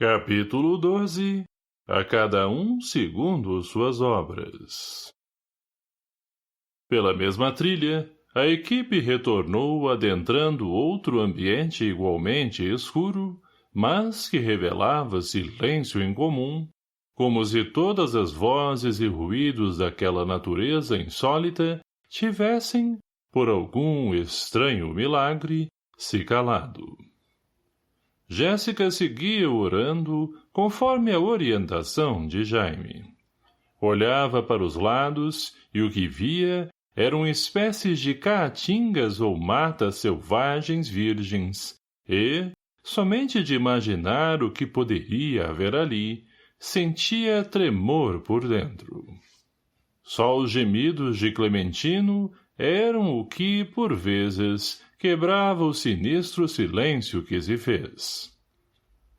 Capítulo 12. A cada um segundo suas obras. Pela mesma trilha, a equipe retornou adentrando outro ambiente igualmente escuro, mas que revelava silêncio incomum, como se todas as vozes e ruídos daquela natureza insólita tivessem, por algum estranho milagre, se calado. Jéssica seguia orando conforme a orientação de Jaime. Olhava para os lados e o que via eram espécies de caatingas ou matas selvagens virgens e, somente de imaginar o que poderia haver ali, sentia tremor por dentro. Só os gemidos de Clementino eram o que, por vezes, quebrava o sinistro silêncio que se fez.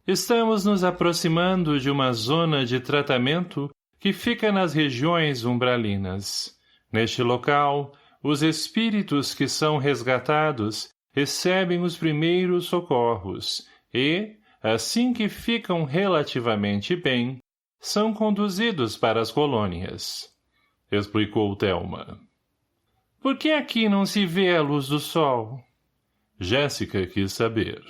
Estamos nos aproximando de uma zona de tratamento que fica nas regiões umbralinas. Neste local, os espíritos que são resgatados recebem os primeiros socorros e, assim que ficam relativamente bem, são conduzidos para as colônias, explicou Thelma. Por que aqui não se vê a luz do sol? Jéssica quis saber.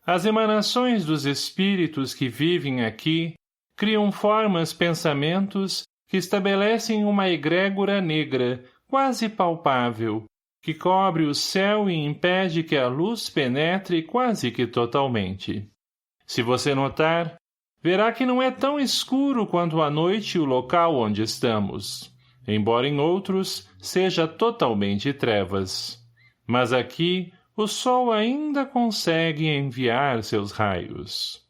As emanações dos espíritos que vivem aqui criam formas, pensamentos que estabelecem uma egrégora negra, quase palpável, que cobre o céu e impede que a luz penetre quase que totalmente. Se você notar, verá que não é tão escuro quanto à noite o local onde estamos, embora em outros seja totalmente trevas. Mas aqui o sol ainda consegue enviar seus raios.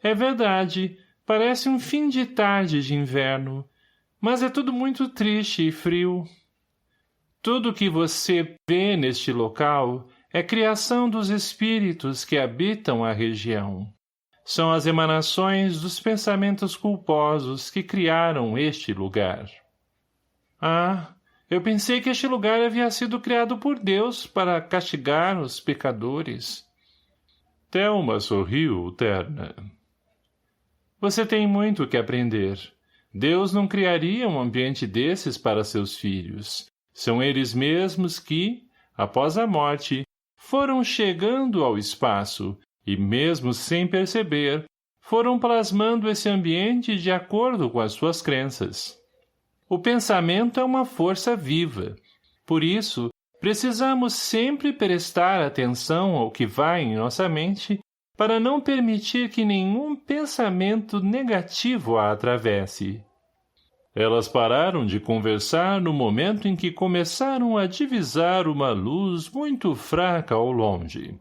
É verdade, parece um fim de tarde de inverno, mas é tudo muito triste e frio. Tudo que você vê neste local é criação dos espíritos que habitam a região. São as emanações dos pensamentos culposos que criaram este lugar. Eu pensei que este lugar havia sido criado por Deus para castigar os pecadores. Thelma sorriu terna. Você tem muito que aprender. Deus não criaria um ambiente desses para seus filhos. São eles mesmos que, após a morte, foram chegando ao espaço e, mesmo sem perceber, foram plasmando esse ambiente de acordo com as suas crenças. O pensamento é uma força viva. Por isso, precisamos sempre prestar atenção ao que vai em nossa mente para não permitir que nenhum pensamento negativo a atravesse. Elas pararam de conversar no momento em que começaram a divisar uma luz muito fraca ao longe.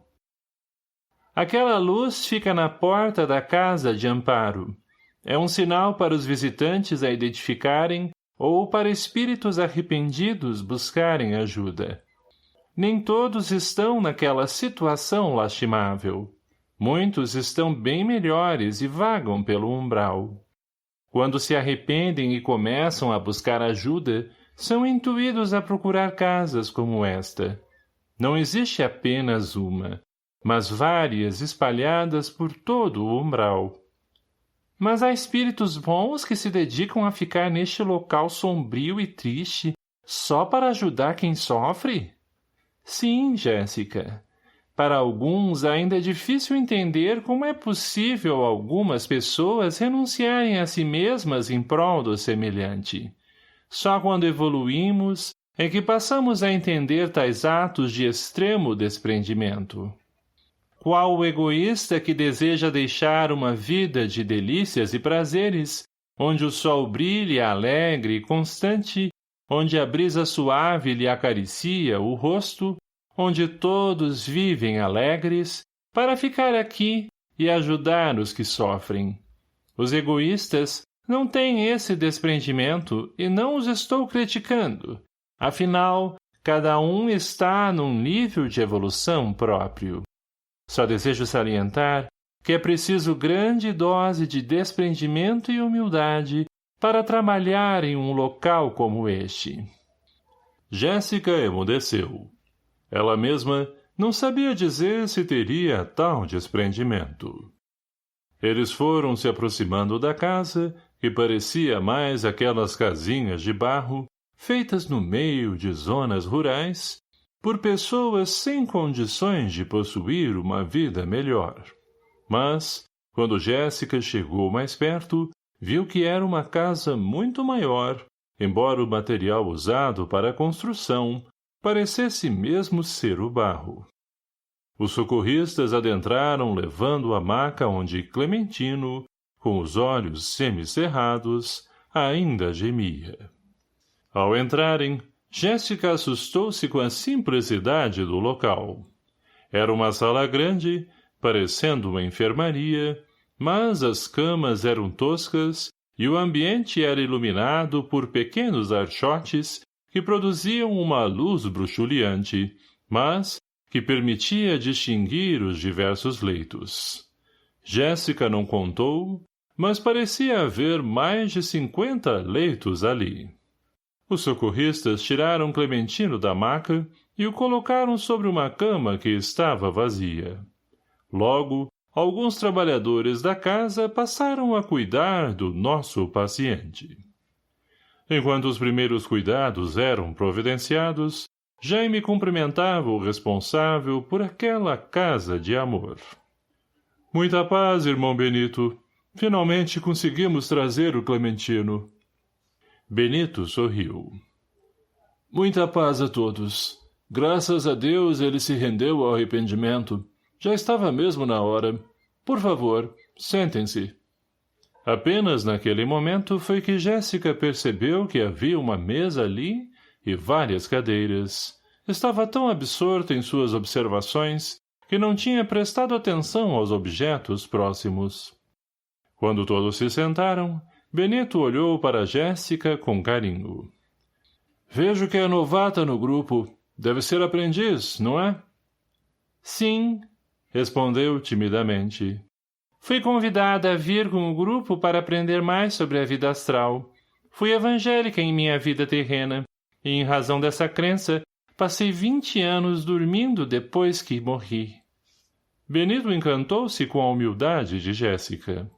Aquela luz fica na porta da casa de Amparo. É um sinal para os visitantes a identificarem ou para espíritos arrependidos buscarem ajuda. Nem todos estão naquela situação lastimável. Muitos estão bem melhores e vagam pelo umbral. Quando se arrependem e começam a buscar ajuda, são intuídos a procurar casas como esta. Não existe apenas uma, mas várias espalhadas por todo o umbral. Mas há espíritos bons que se dedicam a ficar neste local sombrio e triste só para ajudar quem sofre? Sim, Jéssica. Para alguns ainda é difícil entender como é possível algumas pessoas renunciarem a si mesmas em prol do semelhante. Só quando evoluímos é que passamos a entender tais atos de extremo desprendimento. Qual o egoísta que deseja deixar uma vida de delícias e prazeres, onde o sol brilha alegre e constante, onde a brisa suave lhe acaricia o rosto, onde todos vivem alegres, para ficar aqui e ajudar os que sofrem. Os egoístas não têm esse desprendimento e não os estou criticando. Afinal, cada um está num nível de evolução próprio. Só desejo salientar que é preciso grande dose de desprendimento e humildade para trabalhar em um local como este. Jéssica emudeceu. Ela mesma não sabia dizer se teria tal desprendimento. Eles foram se aproximando da casa, que parecia mais aquelas casinhas de barro, feitas no meio de zonas rurais, por pessoas sem condições de possuir uma vida melhor. Mas, quando Jéssica chegou mais perto, viu que era uma casa muito maior, embora o material usado para a construção parecesse mesmo ser o barro. Os socorristas adentraram levando a maca onde Clementino, com os olhos semicerrados, ainda gemia. Ao entrarem, Jéssica assustou-se com a simplicidade do local. Era uma sala grande, parecendo uma enfermaria, mas as camas eram toscas e o ambiente era iluminado por pequenos archotes que produziam uma luz bruxuleante, mas que permitia distinguir os diversos leitos. Jéssica não contou, mas parecia haver mais de 50 leitos ali. Os socorristas tiraram Clementino da maca e o colocaram sobre uma cama que estava vazia. Logo, alguns trabalhadores da casa passaram a cuidar do nosso paciente. Enquanto os primeiros cuidados eram providenciados, Jaime cumprimentava o responsável por aquela casa de amor. — Muita paz, irmão Benito. Finalmente conseguimos trazer o Clementino. Benito sorriu. — Muita paz a todos. Graças a Deus ele se rendeu ao arrependimento. Já estava mesmo na hora. Por favor, sentem-se. Apenas naquele momento foi que Jéssica percebeu que havia uma mesa ali e várias cadeiras. Estava tão absorta em suas observações que não tinha prestado atenção aos objetos próximos. Quando todos se sentaram, Benito olhou para Jéssica com carinho. — Vejo que é novata no grupo. Deve ser aprendiz, não é? — Sim, respondeu timidamente. Fui convidada a vir com o grupo para aprender mais sobre a vida astral. Fui evangélica em minha vida terrena, e em razão dessa crença, passei 20 anos dormindo depois que morri. Benito encantou-se com a humildade de Jéssica.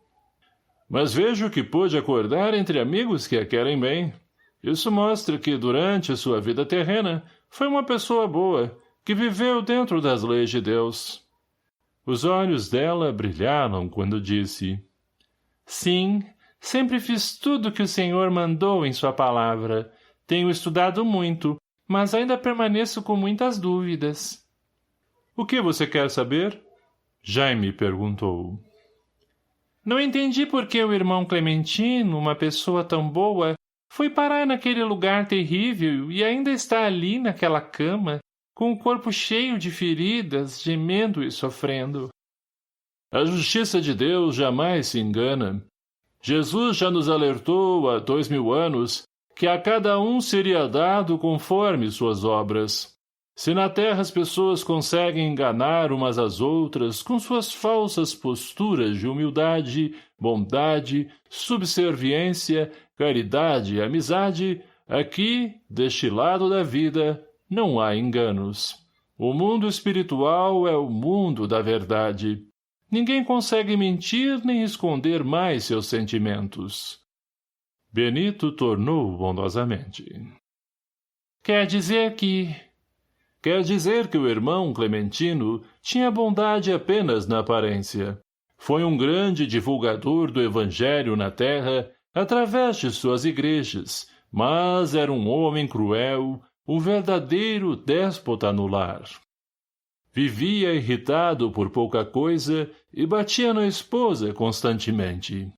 Mas vejo que pôde acordar entre amigos que a querem bem. Isso mostra que, durante sua vida terrena, foi uma pessoa boa, que viveu dentro das leis de Deus. Os olhos dela brilharam quando disse: Sim, sempre fiz tudo que o Senhor mandou em sua palavra. Tenho estudado muito, mas ainda permaneço com muitas dúvidas. O que você quer saber? Jaime perguntou. Não entendi por que o irmão Clementino, uma pessoa tão boa, foi parar naquele lugar terrível e ainda está ali naquela cama, com o corpo cheio de feridas, gemendo e sofrendo. A justiça de Deus jamais se engana. Jesus já nos alertou há 2000 anos que a cada um seria dado conforme suas obras. Se na terra as pessoas conseguem enganar umas às outras com suas falsas posturas de humildade, bondade, subserviência, caridade e amizade, aqui, deste lado da vida, não há enganos. O mundo espiritual é o mundo da verdade. Ninguém consegue mentir nem esconder mais seus sentimentos. Benito tornou bondosamente. Quer dizer que o irmão Clementino tinha bondade apenas na aparência. Foi um grande divulgador do evangelho na terra através de suas igrejas, mas era um homem cruel, um verdadeiro déspota no lar. Vivia irritado por pouca coisa e batia na esposa constantemente.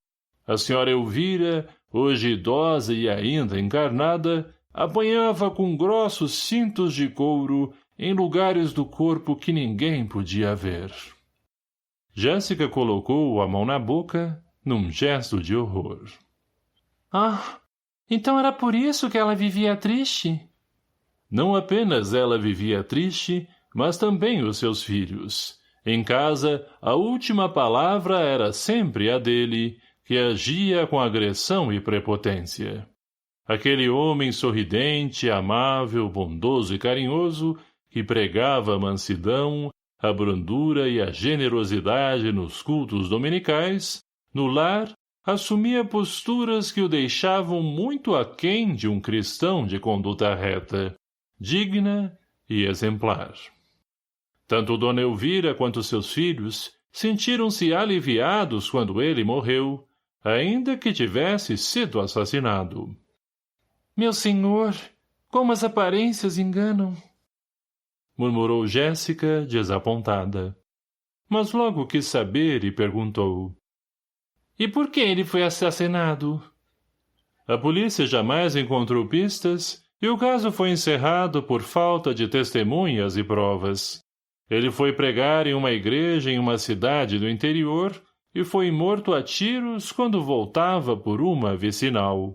A senhora Elvira, hoje idosa e ainda encarnada, apanhava com grossos cintos de couro em lugares do corpo que ninguém podia ver. Jéssica colocou a mão na boca, num gesto de horror. Ah, então era por isso que ela vivia triste? Não apenas ela vivia triste, mas também os seus filhos. Em casa, a última palavra era sempre a dele, que agia com agressão e prepotência. Aquele homem sorridente, amável, bondoso e carinhoso, que pregava mansidão, a brandura e a generosidade nos cultos dominicais, no lar, assumia posturas que o deixavam muito aquém de um cristão de conduta reta, digna e exemplar. Tanto Dona Elvira quanto seus filhos sentiram-se aliviados quando ele morreu, ainda que tivesse sido assassinado. Meu senhor, como as aparências enganam! Murmurou Jéssica, desapontada. Mas logo quis saber e perguntou. E por que ele foi assassinado? A polícia jamais encontrou pistas e o caso foi encerrado por falta de testemunhas e provas. Ele foi pregar em uma igreja em uma cidade do interior e foi morto a tiros quando voltava por uma vicinal.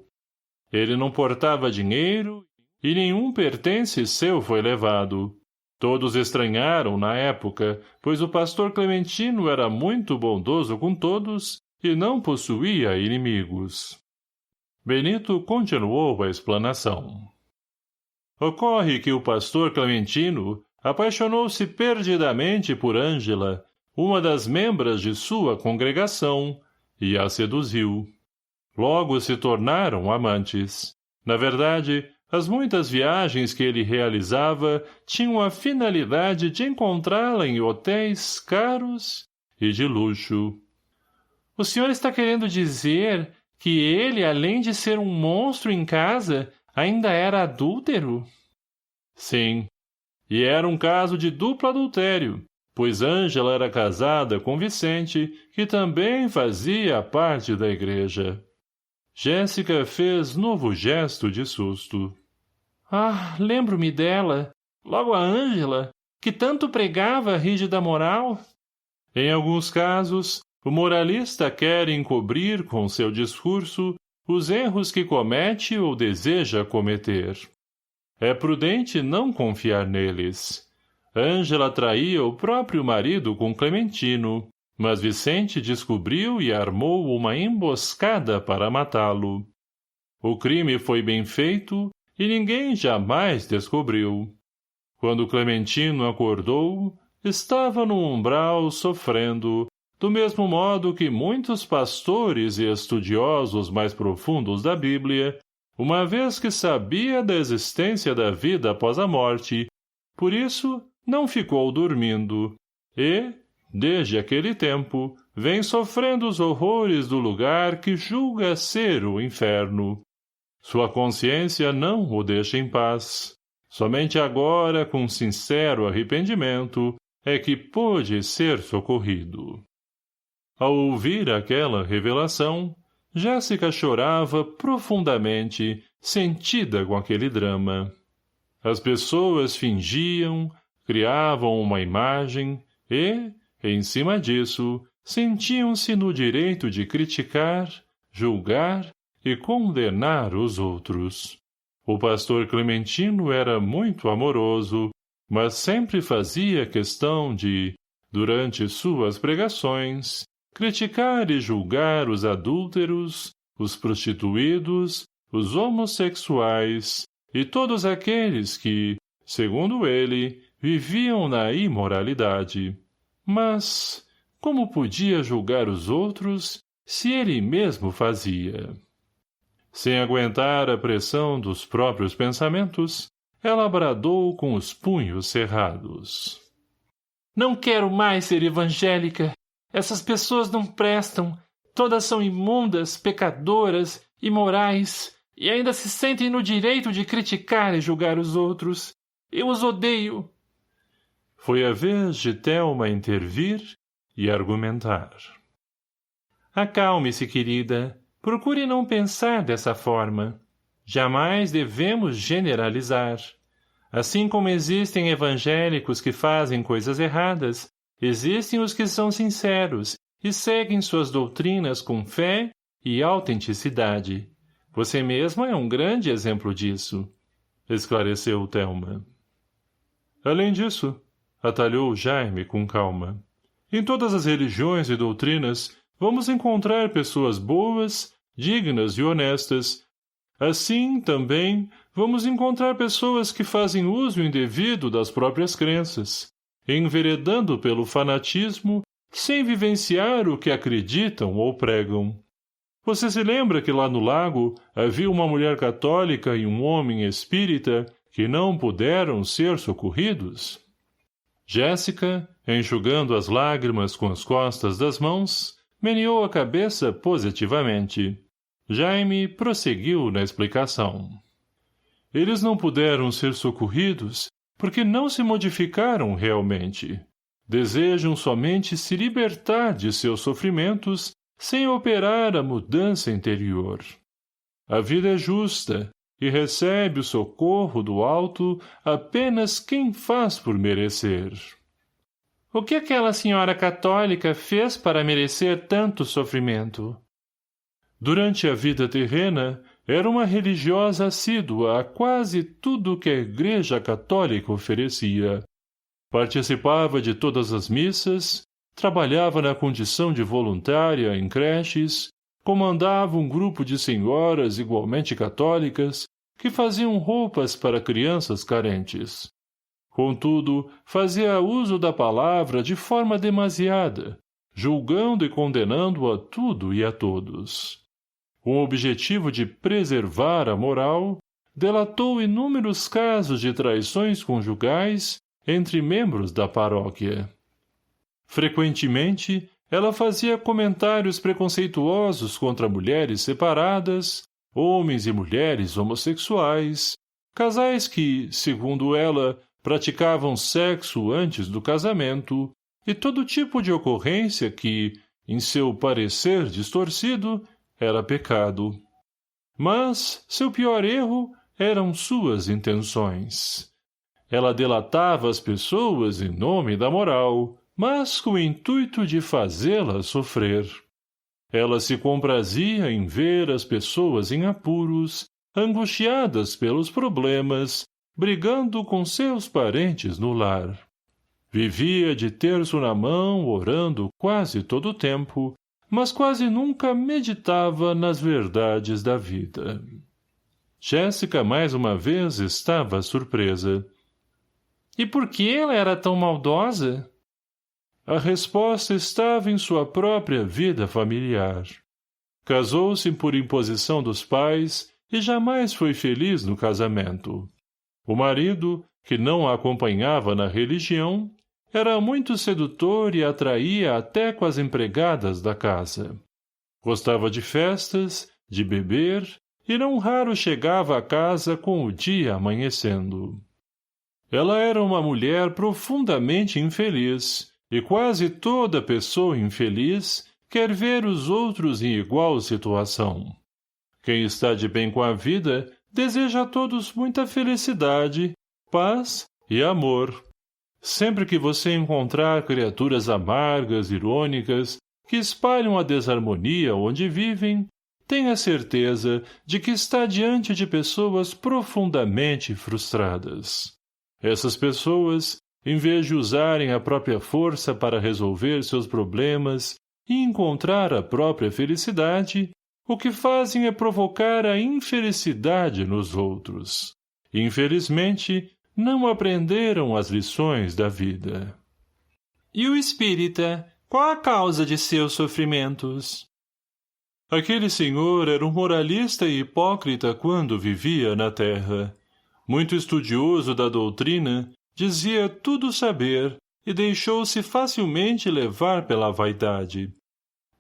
Ele não portava dinheiro e nenhum pertence seu foi levado. Todos estranharam na época, pois o pastor Clementino era muito bondoso com todos e não possuía inimigos. Benito continuou a explanação. Ocorre que o pastor Clementino apaixonou-se perdidamente por Ângela, uma das membras de sua congregação, e a seduziu. Logo se tornaram amantes. Na verdade, as muitas viagens que ele realizava tinham a finalidade de encontrá-la em hotéis caros e de luxo. O senhor está querendo dizer que ele, além de ser um monstro em casa, ainda era adúltero? Sim, e era um caso de duplo adultério, pois Ângela era casada com Vicente, que também fazia parte da igreja. Jéssica fez novo gesto de susto. Ah, lembro-me dela. Logo a Ângela, que tanto pregava a rígida moral. Em alguns casos, o moralista quer encobrir com seu discurso os erros que comete ou deseja cometer. É prudente não confiar neles. Ângela traía o próprio marido com Clementino, mas Vicente descobriu e armou uma emboscada para matá-lo. O crime foi bem feito e ninguém jamais descobriu. Quando Clementino acordou, estava no umbral sofrendo, do mesmo modo que muitos pastores e estudiosos mais profundos da Bíblia, uma vez que sabia da existência da vida após a morte, por isso não ficou dormindo, e, desde aquele tempo, vem sofrendo os horrores do lugar que julga ser o inferno. Sua consciência não o deixa em paz. Somente agora, com sincero arrependimento, é que pôde ser socorrido. Ao ouvir aquela revelação, Jéssica chorava profundamente, sentida com aquele drama. As pessoas fingiam, criavam uma imagem e, em cima disso, sentiam-se no direito de criticar, julgar e condenar os outros. O pastor Clementino era muito amoroso, mas sempre fazia questão de, durante suas pregações, criticar e julgar os adúlteros, os prostituídos, os homossexuais e todos aqueles que, segundo ele, viviam na imoralidade. Mas como podia julgar os outros se ele mesmo fazia? Sem aguentar a pressão dos próprios pensamentos, ela bradou com os punhos cerrados. Não quero mais ser evangélica. Essas pessoas não prestam. Todas são imundas, pecadoras, imorais, e ainda se sentem no direito de criticar e julgar os outros. Eu os odeio. Foi a vez de Thelma intervir e argumentar. Acalme-se, querida. Procure não pensar dessa forma. Jamais devemos generalizar. Assim como existem evangélicos que fazem coisas erradas, existem os que são sinceros e seguem suas doutrinas com fé e autenticidade. Você mesma é um grande exemplo disso, esclareceu Thelma. Além disso, atalhou Jaime com calma, em todas as religiões e doutrinas, vamos encontrar pessoas boas, dignas e honestas. Assim, também, vamos encontrar pessoas que fazem uso indevido das próprias crenças. enveredando pelo fanatismo, sem vivenciar o que acreditam ou pregam. Você se lembra que lá no lago havia uma mulher católica e um homem espírita que não puderam ser socorridos? Jéssica, enxugando as lágrimas com as costas das mãos, meneou a cabeça positivamente. Jaime prosseguiu na explicação. Eles não puderam ser socorridos porque não se modificaram realmente. Desejam somente se libertar de seus sofrimentos sem operar a mudança interior. A vida é justa e recebe o socorro do alto apenas quem faz por merecer. O que aquela senhora católica fez para merecer tanto sofrimento? Durante a vida terrena, era uma religiosa assídua a quase tudo que a Igreja Católica oferecia. Participava de todas as missas, trabalhava na condição de voluntária em creches, comandava um grupo de senhoras igualmente católicas que faziam roupas para crianças carentes. Contudo, fazia uso da palavra de forma demasiada, julgando e condenando a tudo e a todos. Com o objetivo de preservar a moral, delatou inúmeros casos de traições conjugais entre membros da paróquia. Frequentemente, ela fazia comentários preconceituosos contra mulheres separadas, homens e mulheres homossexuais, casais que, segundo ela, praticavam sexo antes do casamento e todo tipo de ocorrência que, em seu parecer distorcido, era pecado. Mas seu pior erro eram suas intenções. Ela delatava as pessoas em nome da moral, mas com o intuito de fazê-las sofrer. Ela se comprazia em ver as pessoas em apuros, angustiadas pelos problemas, brigando com seus parentes no lar. Vivia de terço na mão, orando quase todo o tempo, mas quase nunca meditava nas verdades da vida. Jéssica mais uma vez estava surpresa. E por que ela era tão maldosa? A resposta estava em sua própria vida familiar. Casou-se por imposição dos pais e jamais foi feliz no casamento. O marido, que não a acompanhava na religião, era muito sedutor e atraía até com as empregadas da casa. Gostava de festas, de beber, e não raro chegava a casa com o dia amanhecendo. Ela era uma mulher profundamente infeliz, e quase toda pessoa infeliz quer ver os outros em igual situação. Quem está de bem com a vida deseja a todos muita felicidade, paz e amor. Sempre que você encontrar criaturas amargas, irônicas, que espalham a desarmonia onde vivem, tenha certeza de que está diante de pessoas profundamente frustradas. Essas pessoas, em vez de usarem a própria força para resolver seus problemas e encontrar a própria felicidade, o que fazem é provocar a infelicidade nos outros. Infelizmente, não aprenderam as lições da vida. E o espírita, qual a causa de seus sofrimentos? Aquele senhor era um moralista e hipócrita quando vivia na terra. Muito estudioso da doutrina, dizia tudo saber e deixou-se facilmente levar pela vaidade.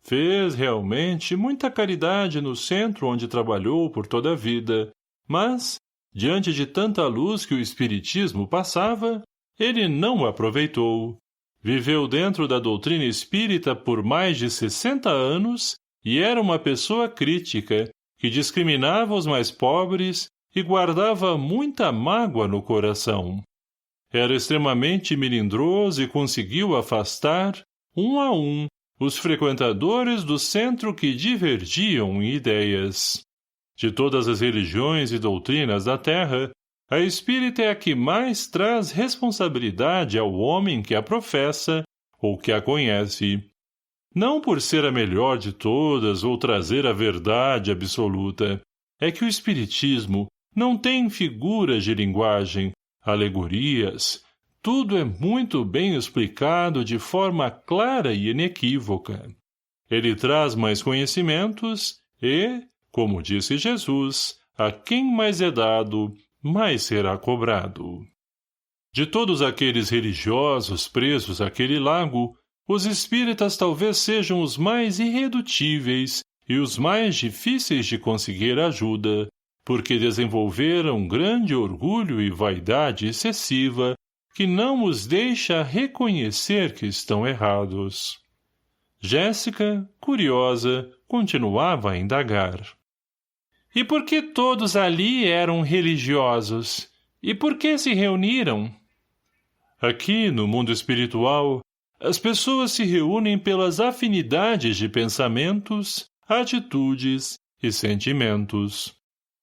Fez, realmente, muita caridade no centro onde trabalhou por toda a vida, mas, diante de tanta luz que o espiritismo passava, ele não aproveitou. Viveu dentro da doutrina espírita por mais de 60 anos e era uma pessoa crítica, que discriminava os mais pobres e guardava muita mágoa no coração. Era extremamente melindroso e conseguiu afastar, um a um, os frequentadores do centro que divergiam em ideias. De todas as religiões e doutrinas da terra, a espírita é a que mais traz responsabilidade ao homem que a professa ou que a conhece. Não por ser a melhor de todas ou trazer a verdade absoluta, é que o espiritismo não tem figuras de linguagem, alegorias, tudo é muito bem explicado de forma clara e inequívoca. Ele traz mais conhecimentos e, como disse Jesus, a quem mais é dado, mais será cobrado. De todos aqueles religiosos presos àquele lago, os espíritas talvez sejam os mais irredutíveis e os mais difíceis de conseguir ajuda, porque desenvolveram grande orgulho e vaidade excessiva que não os deixa reconhecer que estão errados. Jéssica, curiosa, continuava a indagar. E por que todos ali eram religiosos? E por que se reuniram? Aqui, no mundo espiritual, as pessoas se reúnem pelas afinidades de pensamentos, atitudes e sentimentos.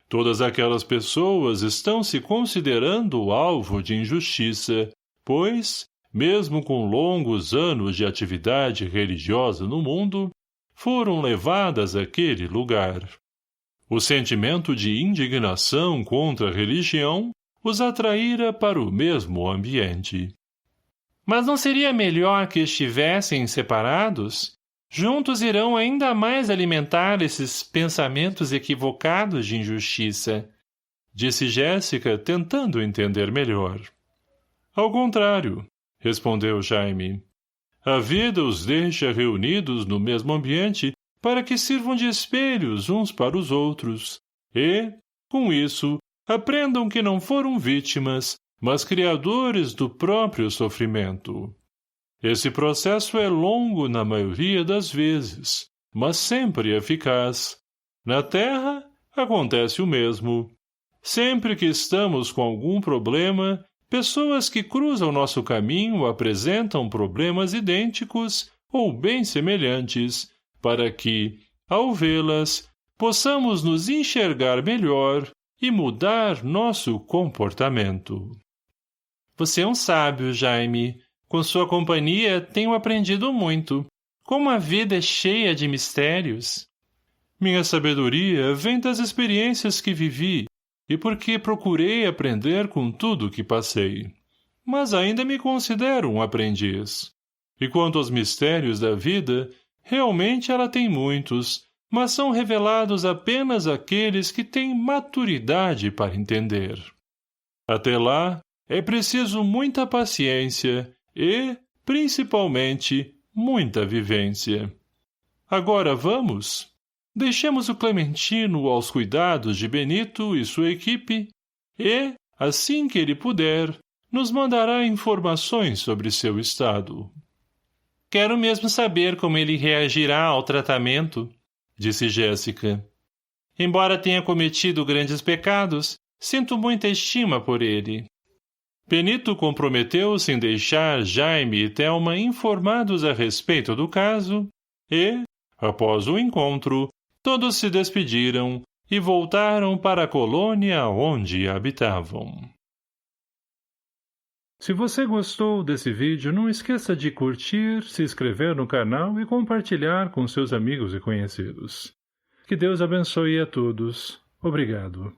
Todas aquelas pessoas estão se considerando alvo de injustiça, pois, mesmo com longos anos de atividade religiosa no mundo, foram levadas àquele lugar. O sentimento de indignação contra a religião os atraíra para o mesmo ambiente. Mas não seria melhor que estivessem separados? Juntos irão ainda mais alimentar esses pensamentos equivocados de injustiça, disse Jéssica, tentando entender melhor. Ao contrário, respondeu Jaime. A vida os deixa reunidos no mesmo ambiente para que sirvam de espelhos uns para os outros e, com isso, aprendam que não foram vítimas, mas criadores do próprio sofrimento. Esse processo é longo na maioria das vezes, mas sempre eficaz. Na Terra, acontece o mesmo. Sempre que estamos com algum problema, pessoas que cruzam nosso caminho apresentam problemas idênticos ou bem semelhantes, para que, ao vê-las, possamos nos enxergar melhor e mudar nosso comportamento. Você é um sábio, Jaime. Com sua companhia, tenho aprendido muito. Como a vida é cheia de mistérios. Minha sabedoria vem das experiências que vivi e porque procurei aprender com tudo que passei. Mas ainda me considero um aprendiz. E quanto aos mistérios da vida, realmente ela tem muitos, mas são revelados apenas àqueles que têm maturidade para entender. Até lá, é preciso muita paciência e, principalmente, muita vivência. Agora vamos? Deixemos o Clementino aos cuidados de Benito e sua equipe e, assim que ele puder, nos mandará informações sobre seu estado. Quero mesmo saber como ele reagirá ao tratamento, disse Jéssica. Embora tenha cometido grandes pecados, sinto muita estima por ele. Benito comprometeu-se em deixar Jaime e Thelma informados a respeito do caso e, após o encontro, todos se despediram e voltaram para a colônia onde habitavam. Se você gostou desse vídeo, não esqueça de curtir, se inscrever no canal e compartilhar com seus amigos e conhecidos. Que Deus abençoe a todos. Obrigado.